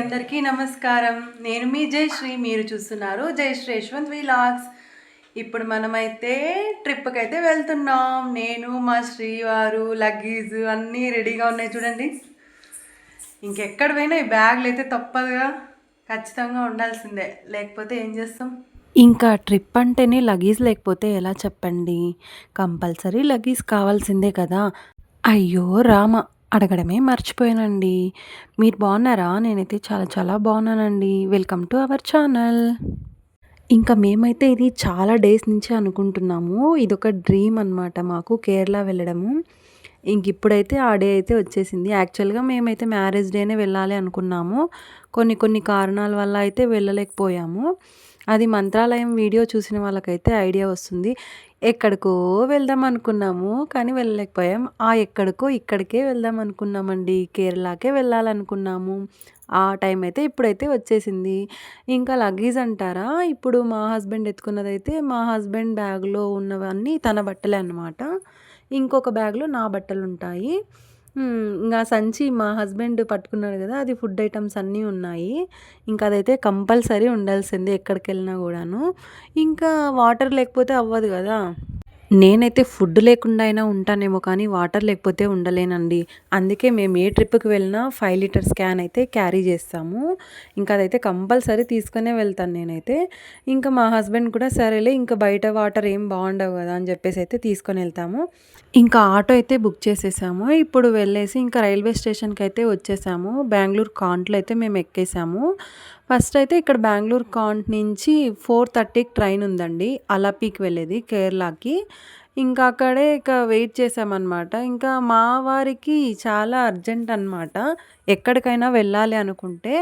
అందరికీ నమస్కారం. నేను మీ జయశ్రీ. మీరు చూస్తున్నారు జయశ్రీ యశ్వంత్ వ్లాగ్స్. ఇప్పుడు మనమైతే ట్రిప్‌కైతే వెళ్తున్నాం. నేను మా శ్రీవారు లగేజ్ అన్నీ రెడీగా ఉన్నాయి చూడండి. ఇంకెక్కడ పోయినా ఈ బ్యాగులు అయితే తప్పదుగా, ఖచ్చితంగా ఉండాల్సిందే. లేకపోతే ఏం చేస్తాం? ఇంకా ట్రిప్ అంటేనే లగేజ్ లేకపోతే ఎలా చెప్పండి? కంపల్సరీ లగేజ్ కావాల్సిందే కదా! అయ్యో రామ! అడగడమే మర్చిపోయానండి. మీరు బాగున్నారా? నేనైతే చాలా చాలా బాగున్నానండి. Welcome to our channel. ఇంకా మేమైతే ఇది చాలా డేస్ నుంచి అనుకుంటున్నాము. ఇదొక డ్రీమ్ అనమాట మాకు కేరళ వెళ్ళడము. ఇప్పుడైతే ఆ డే అయితే వచ్చేసింది. యాక్చువల్‌గా మేమైతే మ్యారేజ్ డేనే వెళ్ళాలి అనుకున్నాము. కొన్ని కొన్ని కారణాల వల్ల అయితే వెళ్ళలేకపోయాము. అది మంత్రాలయం వీడియో చూసిన వాళ్ళకైతే ఐడియా వస్తుంది. ఎక్కడికో వెళ్దాం అనుకున్నాము. కానీ వెళ్ళలేకపోయాం. ఆ ఎక్కడికో ఇక్కడికే వెళ్దాం అనుకున్నామండి. కేరళకే వెళ్ళాలనుకున్నాము. ఆ టైం అయితే ఇప్పుడైతే వచ్చేసింది. ఇంకా లగేజ్ అంటారా? ఇప్పుడు మా హస్బెండ్ ఎత్తుకున్నదైతే మా హస్బెండ్ బ్యాగ్‌లో ఉన్నవన్నీ తన బట్టలే అన్నమాట. ఇంకొక బ్యాగ్‌లో నా బట్టలుంటాయి. ఇంగా సంచి మా హస్బెండ్ పట్టుకున్నాడు గదా! అది ఫుడ్ ఐటెమ్స్ అన్నీ ఉన్నాయి. ఇంకా అదైతే కంపల్సరీ ఉండాల్సిందే ఎక్కడికెళ్ళినా గూడాను. ఇంకా వాటర్ లేకపోతే అవ్వదు గదా! నేనైతే ఫుడ్ లేకుండా అయినా ఉంటానేమో కానీ వాటర్ లేకపోతే ఉండలేనండి. అందుకే మేము ఏ ట్రిప్‌కి వెళ్ళినా 5 లీటర్స్ క్యాన్ అయితే క్యారీ చేస్తాము. ఇంకా అదైతే కంపల్సరీ తీసుకునే వెళ్తాను నేనైతే. ఇంకా మా హస్బెండ్ కూడా సరేలే ఇంక బయట వాటర్ ఏం బాగుండవు కదా అని చెప్పేసి అయితే తీసుకొని వెళ్తాము. ఇంకా ఆటో అయితే బుక్ చేసేసాము. ఇప్పుడు వెళ్ళేసి ఇంకా రైల్వే స్టేషన్‌కి అయితే వచ్చేసాము. బెంగుళూరు కాంట్‌లో అయితే మేము ఎక్కేసాము. ఫస్ట్ అయితే ఇక్కడ బెంగుళూరు కాంట్ నుంచి 4:30కి ట్రైన్ ఉందండి. అలపీకి వెళ్ళేది కేరళకి. ఇంకా అక్కడే వెయిట్ చేశామనమాట. ఇంకా మా వారికి చాలా అర్జెంట్ అనమాట. ఎక్కడికైనా వెళ్ళాలి అనుకుంటే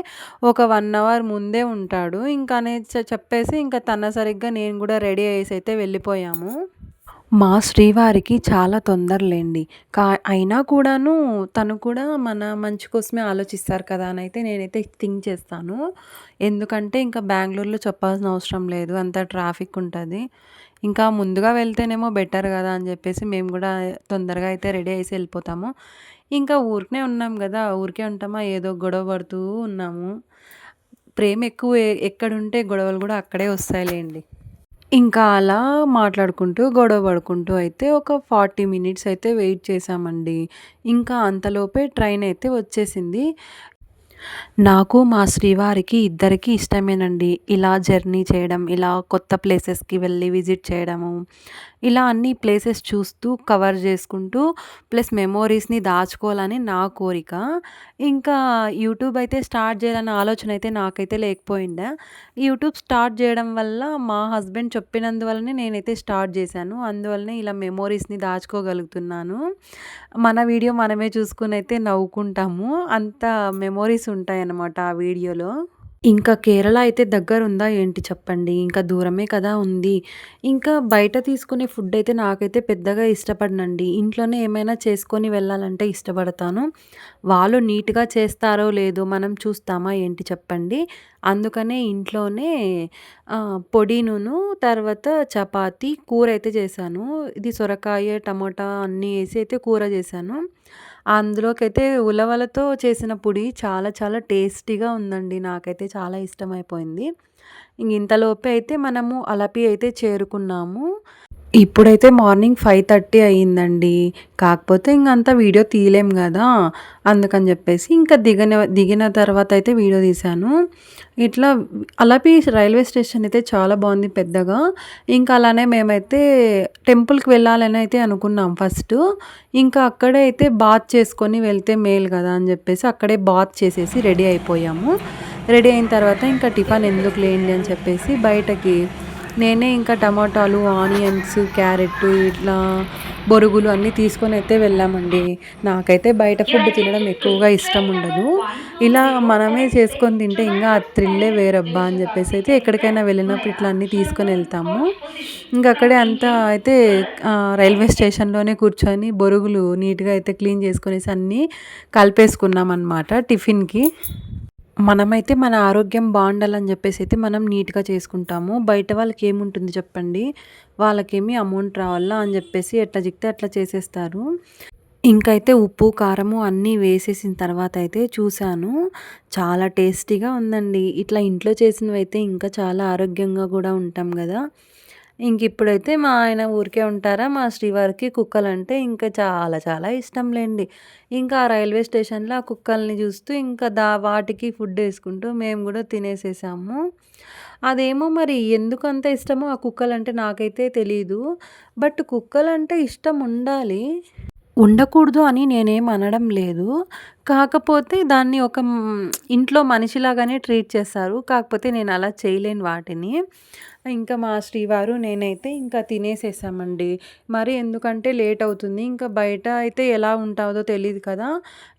ఒక 1 అవర్ ముందే ఉంటాడు. ఇంకా అనేది చెప్పేసి ఇంకా తన సరిగ్గా నేను కూడా రెడీ అయ్యేసి అయితే వెళ్ళిపోయాము. మా శ్రీవారికి చాలా తొందరలేండి. అయినా కూడాను తను కూడా మన మంచి కోసమే ఆలోచిస్తారు కదా! అనైతే నేనైతే థింక్ చేస్తాను. ఎందుకంటే ఇంకా బెంగుళూరులో చెప్పాల్సిన అవసరం లేదు. అంత ట్రాఫిక్ ఉంటది. ఇంకా ముందుగా వెళ్తేనేమో బెటర్ గదా! అని జెప్పేసి మేము గూడా తొందరగా అయితే రెడీ అయ్యేసి ఎళ్ళిపోతాము. ఇంకా ఊరికనే ఉన్నాం గదా! ఊరికే ఉంటామా? ఏదో గొడవ పడుతూ ఉన్నాము. ప్రేమ ఎక్కువ ఎక్కడుంటే గొడవలు గూడా అక్కడే వస్తాయిలెండి. ఇంకా అలా మాట్లాడుకుంటూ, గొడవ పడుకుంటూ అయితే ఒక 40 మినిట్స్ అయితే వెయిట్ చేశామండి. ఇంకా అంతలోపే ట్రైన్ అయితే వచ్చేసింది. నాకు మా శ్రీవారికి ఇద్దరికీ ఇష్టమేనండి. ఇలా జర్నీ చేయడం, ఇలా కొత్త ప్లేసెస్‌కి వెళ్ళి విజిట్ చేయడము. ఇలా అన్ని ప్లేసెస్ చూస్తూ, కవర్ చేసుకుంటూ ప్లస్ మెమోరీస్‌ని దాచుకోవాలని నా కోరిక. ఇంకా యూట్యూబ్ అయితే స్టార్ట్ చేయాలన్న ఆలోచన అయితే నాకైతే లేకపోయిండే. యూట్యూబ్ స్టార్ట్ చేయడం వల్ల మా హస్బెండ్ చెప్పినందువల్లనే నేనైతే స్టార్ట్ చేశాను. అందువల్లనే ఇలా మెమోరీస్‌ని దాచుకోగలుగుతున్నాను. మన వీడియో మనమే చూసుకొనైతే నవ్వుకుంటాము. అంత మెమోరీస్ ఉంటాయన్నమాట ఆ వీడియోలో. ఇంకా కేరళ అయితే దగ్గరుందా ఏంటి చెప్పండి. ఇంకా దూరమే కదా ఉంది. ఇంకా బయట తీసుకునే ఫుడ్ అయితే నాకైతే పెద్దగా ఇష్టపడనండి. ఇంట్లోనే ఏమైనా చేసుకొని వెళ్ళాలంటే ఇష్టపడతాను. వాళ్ళు నీట్‌గా చేస్తారో లేదో మనం చూస్తామా ఏంటి చెప్పండి. అందుకనే ఇంట్లోనే పొడినును తర్వాత చపాతీ, కూర అయితే చేశాను. ఇది సొరకాయ, టమోటా అన్నీ ఏసి అయితే కూర చేశాను. అందులోకైతే ఉలవలతో చేసిన పొడి చాలా చాలా టేస్టీగా ఉందండి. నాకైతే చాలా ఇష్టమైపోయింది. ఇంతలోపే అయితే మనము అలపి అయితే చేరుకున్నాము. ఇప్పుడైతే మార్నింగ్ 5:30 అయిందండి. కాకపోతే ఇంగంతా వీడియో తీయలేం గదా! అందుకని జెప్పేసి ఇంకా దిగిన తర్వాత అయితే వీడియో తీశాను. ఇట్లా అలపి రైల్వే స్టేషన్ అయితే చాలా బావుంది పెద్దగా. ఇంకా అలానే మేమైతే టెంపుల్‌కి వెళ్ళాలని అయితే అనుకున్నాం ఫస్టు. ఇంకా అక్కడే అయితే బాత్ చేసుకొని వెళ్తే మేలు గదా! అని జెప్పేసి అక్కడే బాత్ చేసేసి రెడీ అయిపోయాము. రెడీ అయిన తర్వాత ఇంకా టిఫిన్ ఎందుకులేండి అని చెప్పేసి బయటకి నేనే ఇంకా టమాటాలు, ఆనియన్స్, క్యారెట్ ఇట్లా బొరుగులు అన్నీ తీసుకొనైతే వెళ్ళామండి. నాకైతే బయట ఫుడ్ తినడం ఎక్కువగా ఇష్టం ఉండదు. ఇలా మనమే చేసుకొని తింటే ఇంగా ఆ థ్రిల్లే వేరబ్బా! అని చెప్పేసి అయితే ఎక్కడికైనా వెళ్ళినప్పుడు ఇట్లా అన్నీ తీసుకొని వెళ్తాము. ఇంక అక్కడే అంతా అయితే రైల్వే స్టేషన్‌లోనే కూర్చొని బొరుగులు నీట్‌గా అయితే క్లీన్ చేసుకొనేసి అన్నీ కలిపేసుకున్నామనమాట టిఫిన్‌కి. మనమైతే మన ఆరోగ్యం బావుండాలని జెప్పేసైతే మనం నీట్‌గా చేసుకుంటాము. బయట వాళ్ళకేముంటుంది చెప్పండి? వాళ్ళకేమి అమౌంట్ రావాలా అని జెప్పేసి ఎట్లా చిక్తే అట్లా చేసేస్తారు. ఇంకైతే ఉప్పు, కారము అన్నీ వేసేసిన తర్వాత అయితే చూసాను. చాలా టేస్టీగా ఉందండి. ఇట్లా ఇంట్లో చేసినవైతే ఇంకా చాలా ఆరోగ్యంగా గూడా ఉంటాం గదా! ఇంకిప్పుడైతే మా ఆయన ఊరికే ఉంటారా, మా శ్రీవారికి కుక్కలంటే ఇంకా చాలా చాలా ఇష్టంలేండి. ఇంకా ఆ రైల్వే స్టేషన్‌లో ఆ కుక్కల్ని చూస్తూ ఇంకా వాటికి ఫుడ్డేసుకుంటూ మేము గూడా తినేసేసాము. అదేమో మరి ఎందుకంత ఇష్టమో ఆ కుక్కలంటే నాకైతే తెలీదు. బట్ కుక్కలంటే ఇష్టం ఉండాలి. ఉండకూడదు అని నేనేం అనడం లేదు. కాకపోతే దాన్ని ఒక ఇంట్లో మనిషిలాగానే ట్రీట్ చేస్తారు. కాకపోతే నేనలా చేయలేను వాటిని. ఇంకా మా శ్రీవారు, నేనైతే ఇంకా తినేసేసామండి. మరి ఎందుకంటే లేట్ అవుతుంది. ఇంకా బయట అయితే ఎలా ఉంటాదో తెలీదు కదా!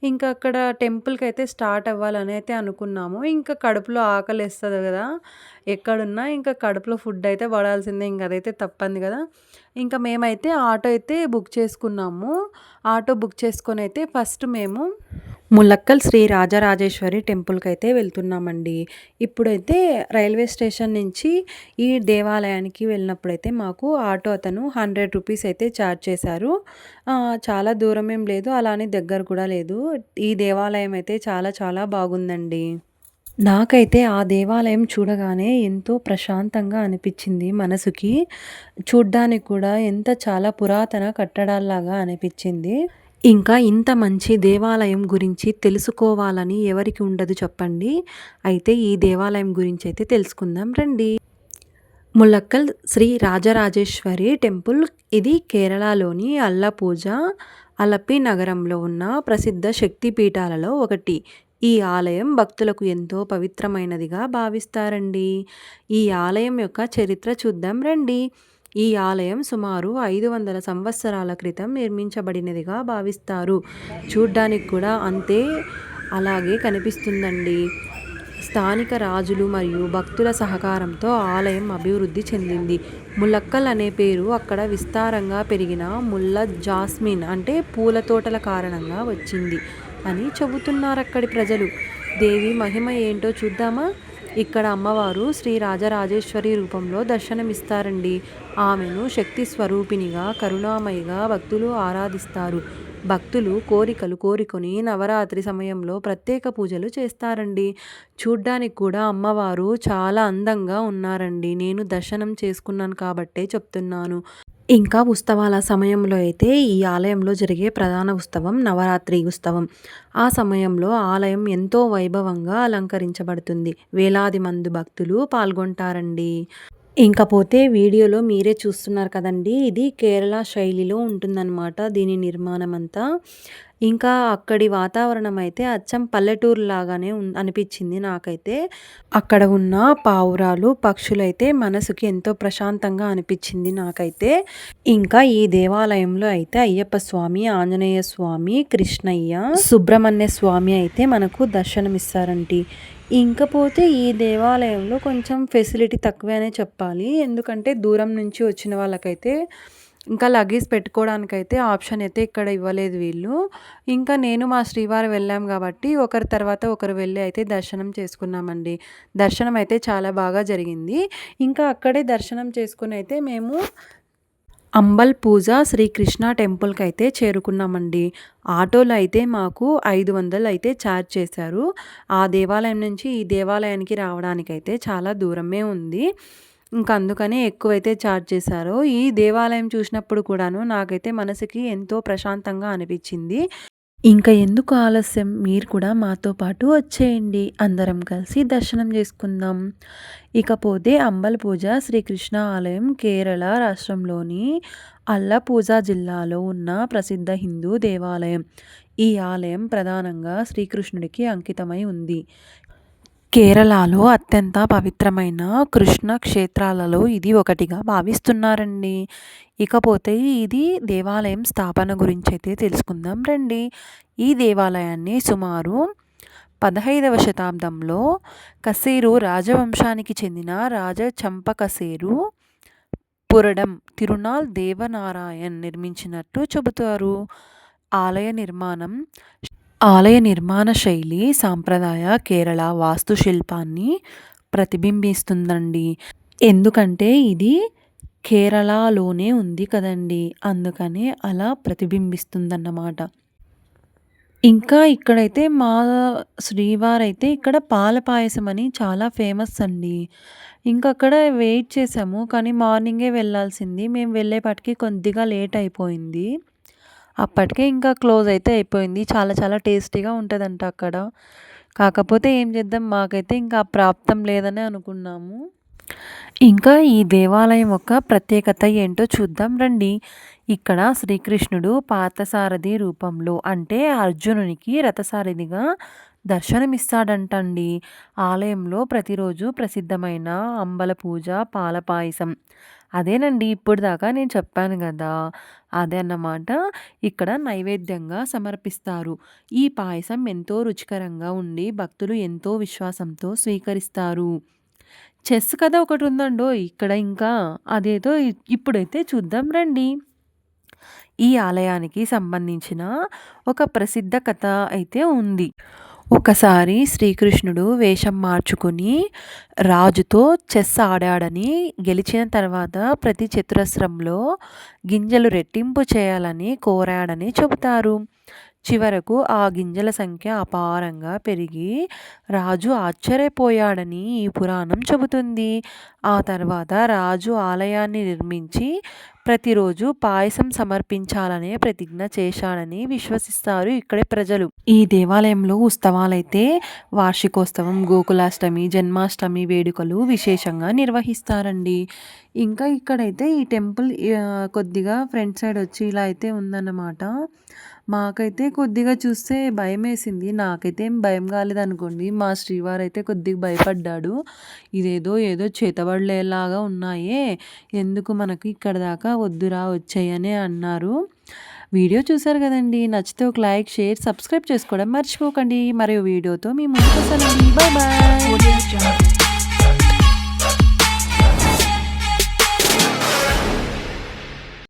ఇంకా అక్కడ టెంపుల్‌కైతే స్టార్ట్ అవ్వాలని అయితే అనుకున్నాము. ఇంకా కడుపులో ఆకలేస్తది గదా! ఎక్కడున్నా ఇంకా కడుపులో ఫుడ్ అయితే పడాల్సిందే. ఇంక అదైతే తప్పంది గదా! ఇంకా మేమైతే ఆటో అయితే బుక్ చేసుకున్నాము. ఆటో బుక్ చేసుకొనైతే ఫస్ట్ మేము ములక్కల్ శ్రీ రాజరాజేశ్వరి టెంపుల్‌కైతే వెళ్తున్నామండి. ఇప్పుడైతే రైల్వే స్టేషన్ నుంచి ఈ దేవాలయానికి వెళ్ళినప్పుడైతే మాకు ఆటో అతను రూ. 100 అయితే ఛార్జ్ చేశారు. చాలా దూరం ఏం లేదు. అలా అని దగ్గర కూడా లేదు. ఈ దేవాలయం అయితే చాలా చాలా బాగుందండి. నాకైతే ఆ దేవాలయం చూడగానే ఎంతో ప్రశాంతంగా అనిపిచ్చింది మనసుకి. చూడ్డానికి కూడా చాలా పురాతన కట్టడాల్లాగా అనిపిచ్చింది. ఇంకా ఇంత మంచి దేవాలయం గురించి తెలుసుకోవాలని ఎవరికి ఉండదు చెప్పండి. అయితే ఈ దేవాలయం గురించైతే తెలుసుకుందాం రండి. ములక్కల్ శ్రీ రాజరాజేశ్వరి టెంపుల్. ఇది కేరళలోని అల్లపూజ, అలపి నగరంలో ఉన్న ప్రసిద్ధ శక్తి పీఠాలలో ఒకటి. ఈ ఆలయం భక్తులకు ఎంతో పవిత్రమైనదిగా భావిస్తారండి. ఈ ఆలయం యొక్క చరిత్ర చూద్దాం రండి. ఈ ఆలయం సుమారు 500 సంవత్సరాల క్రితం నిర్మించబడినదిగా భావిస్తారు. చూడ్డానికి కూడా అంతే అలాగే కనిపిస్తుందండి. స్థానిక రాజులు మరియు భక్తుల సహకారంతో ఆలయం అభివృద్ధి చెందింది. ములక్కల్ అనే పేరు అక్కడ విస్తారంగా పెరిగిన ముల్ల జాస్మిన్ అంటే పూల తోటల కారణంగా వచ్చింది అని చెబుతున్నారక్కడి ప్రజలు. దేవి మహిమ ఏంటో చూద్దామా? ఇక్కడ అమ్మవారు శ్రీ రాజరాజేశ్వరి రూపంలో దర్శనమిస్తారండి. ఆమెను శక్తి స్వరూపిణిగా, కరుణామయిగా భక్తులు ఆరాధిస్తారు. భక్తులు కోరికలు కోరుకొని నవరాత్రి సమయంలో ప్రత్యేక పూజలు చేస్తారండి. చూడ్డానికి కూడా అమ్మవారు చాలా అందంగా ఉన్నారండి. నేను దర్శనం చేసుకున్నాను కాబట్టే చెప్తున్నాను. ఇంకా ఉత్సవాల సమయంలో అయితే ఈ ఆలయంలో జరిగే ప్రధాన ఉత్సవం నవరాత్రి ఉత్సవం. ఆ సమయంలో ఆలయం ఎంతో వైభవంగా అలంకరించబడుతుంది. వేలాది మంది భక్తులు పాల్గొంటారండి. ఇంకపోతే వీడియోలో మీరే చూస్తున్నారు కదండీ! ఇది కేరళ శైలిలో ఉంటుందన్నమాట దీని నిర్మాణమంతా. ఇంకా అక్కడి వాతావరణం అయితే అచ్చం పల్లెటూరు లాగానే అనిపిచ్చింది నాకైతే. అక్కడ ఉన్న పావురాలు, పక్షులైతే మనసుకి ఎంతో ప్రశాంతంగా అనిపిచ్చింది నాకైతే. ఇంకా ఈ దేవాలయంలో అయితే అయ్యప్ప స్వామి, ఆంజనేయ స్వామి, కృష్ణయ్య, సుబ్రహ్మణ్య స్వామి అయితే మనకు దర్శనమిస్తారండి. ఇంకపోతే ఈ దేవాలయంలో కొంచెం ఫెసిలిటీ తక్కువే అనే చెప్పాలి. ఎందుకంటే దూరం నుంచి వచ్చిన వాళ్ళకైతే ఇంకా లగేజ్ పెట్టుకోవడానికైతే ఆప్షన్ అయితే ఇక్కడ ఇవ్వలేదు వీళ్ళు. ఇంకా నేను మా శ్రీవారు వెళ్ళాం కాబట్టి ఒకరి తర్వాత ఒకరు వెళ్ళి అయితే దర్శనం చేసుకున్నామండి. దర్శనం అయితే చాలా బాగా జరిగింది. ఇంకా అక్కడే దర్శనం చేసుకొని అయితే మేము అంబల్ పూజ శ్రీకృష్ణ టెంపుల్‌కైతే చేరుకున్నామండి. ఆటోలో అయితే మాకు 500 అయితే ఛార్జ్ చేశారు. ఆ దేవాలయం నుంచి ఈ దేవాలయానికి రావడానికైతే చాలా దూరమే ఉంది. ఇంక అందుకనే ఎక్కువైతే ఛార్జ్ చేశారు. ఈ దేవాలయం చూసినప్పుడు కూడాను నాకైతే మనసుకి ఎంతో ప్రశాంతంగా అనిపిచ్చింది. ఇంక ఎందుకు ఆలస్యం? మీరు కూడా మాతో పాటు వచ్చేయండి. అందరం కలిసి దర్శనం చేసుకుందాం. ఇకపోతే అంబల్ పూజ శ్రీకృష్ణ ఆలయం కేరళ రాష్ట్రంలోని అల్లపూజ జిల్లాలో ఉన్న ప్రసిద్ధ హిందూ దేవాలయం. ఈ ఆలయం ప్రధానంగా శ్రీకృష్ణుడికి అంకితమై ఉంది. కేరళలో అత్యంత పవిత్రమైన కృష్ణ క్షేత్రాలలో ఇది ఒకటిగా భావిస్తున్నారండి. ఇకపోతే ఇది దేవాలయం స్థాపన గురించైతే తెలుసుకుందాం రండి. ఈ దేవాలయాన్ని సుమారు 15వ శతాబ్దంలో కసేరు రాజవంశానికి చెందిన రాజా చంపకసేరు పురడం తిరునాల్ దేవనారాయణ్ నిర్మించినట్టు చెబుతారు. ఆలయ నిర్మాణ శైలి సాంప్రదాయ కేరళ వాస్తుశిల్పాన్ని ప్రతిబింబిస్తుందండి. ఎందుకంటే ఇది కేరళలోనే ఉంది కదండీ! అందుకనే అలా ప్రతిబింబిస్తుందన్నమాట. ఇంకా ఇక్కడైతే మా శ్రీవారైతే ఇక్కడ పాల పాయసం అని చాలా ఫేమస్ అండి. ఇంక అక్కడ వెయిట్ చేసాము. కానీ మార్నింగే వెళ్ళాల్సింది. మేము వెళ్ళేపాటికి కొద్దిగా లేట్ అయిపోయింది. అప్పటికే ఇంకా క్లోజ్ అయితే అయిపోయింది. చాలా చాలా టేస్టీగా ఉంటదంట అక్కడ. కాకపోతే ఏం చేద్దాం మాకైతే ఇంకా ఆ ప్రాప్తం లేదనే అనుకున్నాము. ఇంకా ఈ దేవాలయం యొక్క ప్రత్యేకత ఏంటో చూద్దాం రండి. ఇక్కడ శ్రీకృష్ణుడు పార్థసారథి రూపంలో అంటే అర్జునునికి రథసారథిగా దర్శనమిస్తాడంటండి. ఆలయంలో ప్రతిరోజు ప్రసిద్ధమైన అంబల పూజ, పాల పాయసం అదేనండి ఇప్పటిదాకా నేను చెప్పాను గదా! అదే అన్నమాట. ఇక్కడ నైవేద్యంగా సమర్పిస్తారు. ఈ పాయసం ఎంతో రుచికరంగా ఉండి భక్తులు ఎంతో విశ్వాసంతో స్వీకరిస్తారు. చెస్ కథ ఒకటుందండోయ్ ఇక్కడ ఇంకా. అదేదో ఇప్పుడైతే చూద్దాం రండి. ఈ ఆలయానికి సంబంధించిన ఒక ప్రసిద్ధ కథ అయితే ఉంది. ఒకసారి శ్రీకృష్ణుడు వేషం మార్చుకుని రాజుతో చెస్ ఆడాడని, గెలిచిన తర్వాత ప్రతి చతురస్రంలో గింజలు రెట్టింపు చేయాలని కోరాడని చెబుతారు. చివరకు ఆ గింజల సంఖ్య అపారంగా పెరిగి రాజు ఆశ్చర్యపోయాడని ఈ పురాణం చెబుతుంది. ఆ తర్వాత రాజు ఆలయాన్ని నిర్మించి ప్రతిరోజు పాయసం సమర్పించాలనే ప్రతిజ్ఞ చేశాడని విశ్వసిస్తారు ఇక్కడి ప్రజలు. ఈ దేవాలయంలో ఉత్సవాలైతే వార్షికోత్సవం, గోకులాష్టమి, జన్మాష్టమి వేడుకలు విశేషంగా నిర్వహిస్తారండి. ఇంకా ఇక్కడైతే ఈ టెంపుల్ కొద్దిగా ఫ్రంట్ సైడ్ వచ్చి ఇలా అయితే ఉందన్నమాట. మాకైతే కొద్దిగా చూస్తే భయమేసింది. నాకైతే ఏం భయం కాలేదనుకోండి. మా శ్రీవారైతే కొద్దిగా భయపడ్డాడు. ఏదో చేతబడులేలాగా ఉన్నాయే, ఎందుకు మనకి ఇక్కడ దాకా వద్దురా వచ్చేయని అన్నారు. వీడియో చూసారు కదండి. నచ్చితే ఒక లైక్, షేర్, సబ్స్క్రైబ్ చేసుకోవడం మర్చిపోకండి. మరో వీడియోతో మీ ముందుకు వస్తానండి. Bye bye.